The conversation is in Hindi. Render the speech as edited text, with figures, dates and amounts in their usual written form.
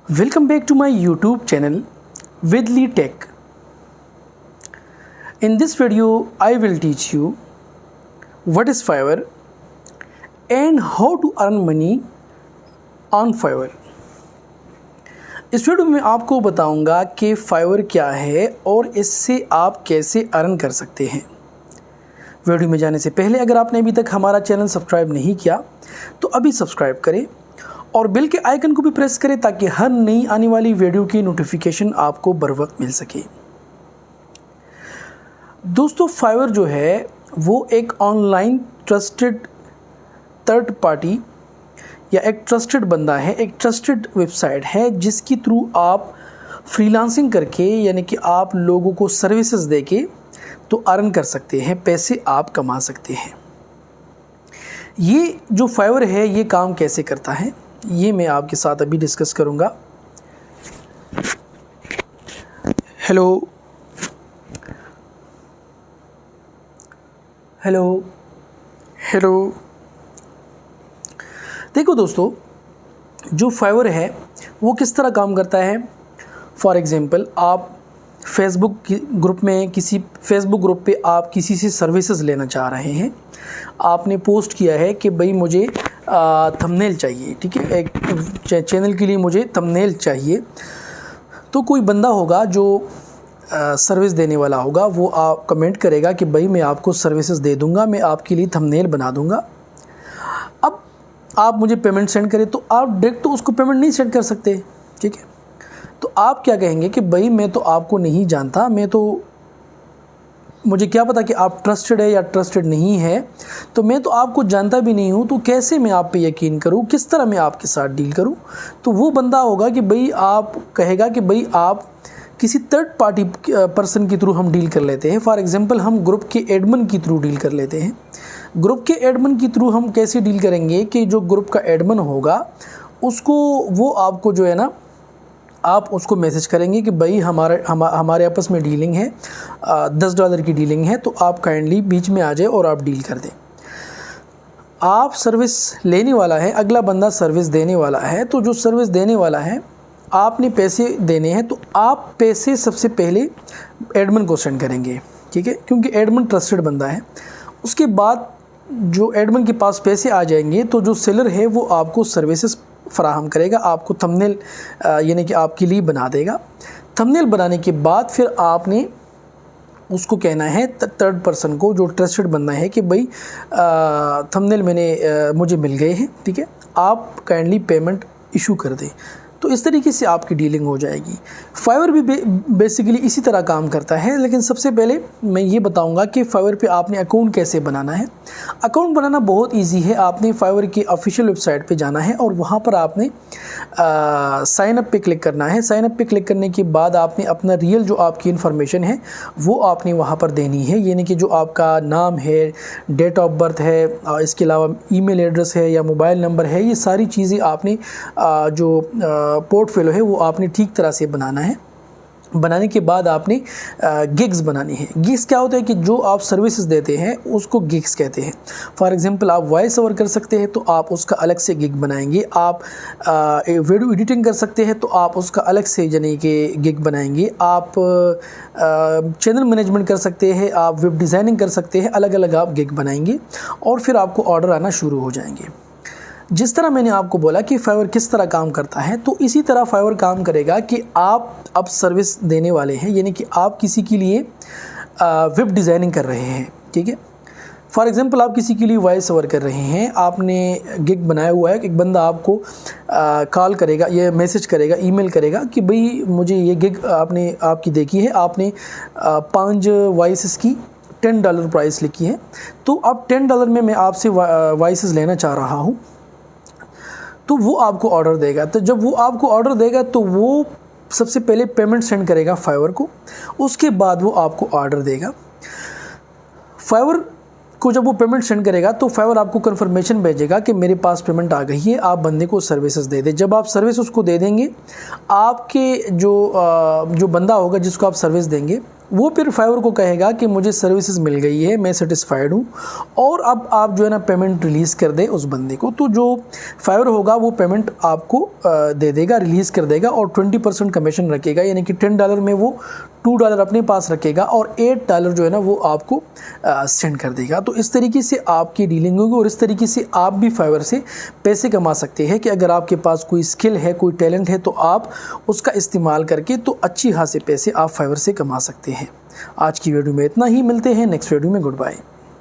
Welcome back to my YouTube channel Vidly Tech. In this video, I will teach you what is Fiverr and how to earn money on Fiverr. इस वीडियो में आपको बताऊंगा कि Fiverr क्या है और इससे आप कैसे अर्न कर सकते हैं। वीडियो में जाने से पहले अगर आपने अभी तक हमारा चैनल सब्सक्राइब नहीं किया तो अभी सब्सक्राइब करें और बेल के आइकन को भी प्रेस करें ताकि हर नई आने वाली वीडियो की नोटिफिकेशन आपको बर वक्त मिल सके। दोस्तों, फाइवर जो है वो एक ऑनलाइन ट्रस्टेड थर्ड पार्टी या एक ट्रस्टेड बंदा है, एक ट्रस्टेड वेबसाइट है जिसके थ्रू आप फ्रीलांसिंग करके यानी कि आप लोगों को सर्विसेज देके तो अर्न कर सकते हैं, पैसे आप कमा सकते हैं। ये जो फाइवर है ये काम कैसे करता है ये मैं आपके साथ अभी डिस्कस करूंगा। हेलो हेलो हेलो देखो दोस्तों, जो फाइवर है वो किस तरह काम करता है। फॉर एग्जांपल, आप फेसबुक ग्रुप ग्रुप पे आप किसी से सर्विसेज लेना चाह रहे हैं। आपने पोस्ट किया है कि भाई मुझे थंबनेल चाहिए, ठीक है, एक चैनल के लिए मुझे थंबनेल चाहिए। तो कोई बंदा होगा जो सर्विस देने वाला होगा, वो आप कमेंट करेगा कि भाई मैं आपको सर्विसेज दे दूंगा, मैं आपके लिए थंबनेल बना दूंगा। अब आप मुझे पेमेंट सेंड करें तो आप डायरेक्ट तो उसको पेमेंट नहीं सेंड कर सकते, ठीक है। तो आप क्या कहेंगे कि भाई मैं तो आपको नहीं जानता, मुझे क्या पता कि आप ट्रस्टेड है या ट्रस्टेड नहीं है, तो मैं तो आपको जानता भी नहीं हूँ, तो कैसे मैं आप पे यकीन करूँ, किस तरह मैं आपके साथ डील करूँ। तो वो बंदा होगा कि भाई आप कहेगा कि भाई आप किसी थर्ड पार्टी पर्सन के थ्रू हम डील कर लेते हैं। फॉर एग्जांपल, हम ग्रुप के एडमिन के थ्रू डील कर लेते हैं। ग्रुप के एडमिन के थ्रू हम कैसे डील करेंगे कि जो ग्रुप का एडमिन होगा वो आपको जो है ना, आप उसको मैसेज करेंगे कि भाई हमारे आपस में डीलिंग है, $10 की डीलिंग है, तो आप काइंडली बीच में आ जाए और आप डील कर दें। आप सर्विस लेने वाला है, अगला बंदा सर्विस देने वाला है, तो जो सर्विस देने वाला है आपने पैसे देने हैं, तो आप पैसे सबसे पहले एडमिन को सेंड करेंगे, ठीक है, क्योंकि एडमिन ट्रस्टेड बंदा है। उसके बाद जो एडमिन के पास पैसे आ जाएंगे तो जो सेलर है वो आपको सर्विसेज फराहम करेगा, आपको थंबनेल यानी कि आपके लिए बना देगा। थंबनेल बनाने के बाद फिर आपने उसको कहना है थर्ड पर्सन को, जो ट्रस्टेड बंदा है, कि भाई थंबनेल मुझे मिल गए हैं, ठीक है, आप काइंडली पेमेंट इशू कर दें। तो इस तरीके से आपकी डीलिंग हो जाएगी। फाइवर भी बेसिकली इसी तरह काम करता है, लेकिन सबसे पहले मैं ये बताऊंगा कि फाइवर पे आपने अकाउंट कैसे बनाना है। अकाउंट बनाना बहुत इजी है। आपने फाइवर की ऑफिशियल वेबसाइट पे जाना है और वहाँ पर आपने साइन अप पे क्लिक करना है। साइन अप पे क्लिक करने के बाद आपने अपना रियल जो आपकी इन्फॉर्मेशन है वो आपने वहाँ पर देनी है, यानी कि जो आपका नाम है, डेट ऑफ बर्थ है, इसके अलावा ईमेल एड्रेस है या मोबाइल नंबर है, ये सारी चीज़ें आपने जो पोर्टफोलियो है वो आपने ठीक तरह से बनाना है। बनाने के बाद आपने गिग्स बनानी है। गिग्स क्या होता है कि जो आप सर्विसेज देते हैं उसको गिग्स कहते हैं। फॉर एग्जांपल, आप वॉइस ओवर कर सकते हैं तो आप उसका अलग से गिग बनाएंगे। आप वीडियो एडिटिंग कर सकते हैं तो आप उसका अलग से यानी कि गिग बनाएंगे। आप चैनल मैनेजमेंट कर सकते हैं, आप वेब डिज़ाइनिंग कर सकते हैं, अलग अलग आप गिग बनाएंगे और फिर आपको ऑर्डर आना शुरू हो जाएंगे। जिस तरह मैंने आपको बोला कि फाइवर किस तरह काम करता है, तो इसी तरह फाइवर काम करेगा कि आप अब सर्विस देने वाले हैं, यानी कि आप किसी के लिए वेब डिज़ाइनिंग कर रहे हैं, ठीक है। फॉर एग्जांपल, आप किसी के लिए वॉइस ओवर कर रहे हैं, आपने गिग बनाया हुआ है, एक बंदा आपको कॉल करेगा, ये मैसेज करेगा, ईमेल करेगा कि भाई मुझे ये गिग आपकी देखी है, आपने 5 वॉइसेस की $10 प्राइस लिखी है, तो अब $10 में मैं आपसे वॉइसेस लेना चाह रहा हूँ। तो वो आपको ऑर्डर देगा। तो जब वो आपको ऑर्डर देगा तो वो सबसे पहले पेमेंट सेंड करेगा फाइवर को, उसके बाद वो आपको ऑर्डर देगा। फाइवर को जब वो पेमेंट सेंड करेगा तो फाइवर आपको कंफर्मेशन भेजेगा कि मेरे पास पेमेंट आ गई है, आप बंदे को सर्विसेज दे दें। जब आप सर्विस उसको दे देंगे, आपके जो बंदा होगा जिसको आप सर्विस देंगे वो फिर फाइवर को कहेगा कि मुझे सर्विसेज मिल गई है, मैं सेटिस्फाइड हूँ, और अब आप जो है ना पेमेंट रिलीज़ कर दे उस बंदे को। तो जो फाइवर होगा वो पेमेंट आपको दे देगा, रिलीज़ कर देगा, और 20% कमीशन रखेगा, यानी कि $10 में वो $2 अपने पास रखेगा और $8 जो है ना वो आपको सेंड कर देगा। तो इस तरीके से आपकी डीलिंग होगी, और इस तरीके से आप भी फाइवर से पैसे कमा सकते हैं कि अगर आपके पास कोई स्किल है, कोई टैलेंट है, तो आप उसका इस्तेमाल करके तो अच्छी खासे पैसे आप फाइवर से कमा सकते हैं। आज की वीडियो में इतना ही, मिलते हैं नेक्स्ट वीडियो में। Good bye.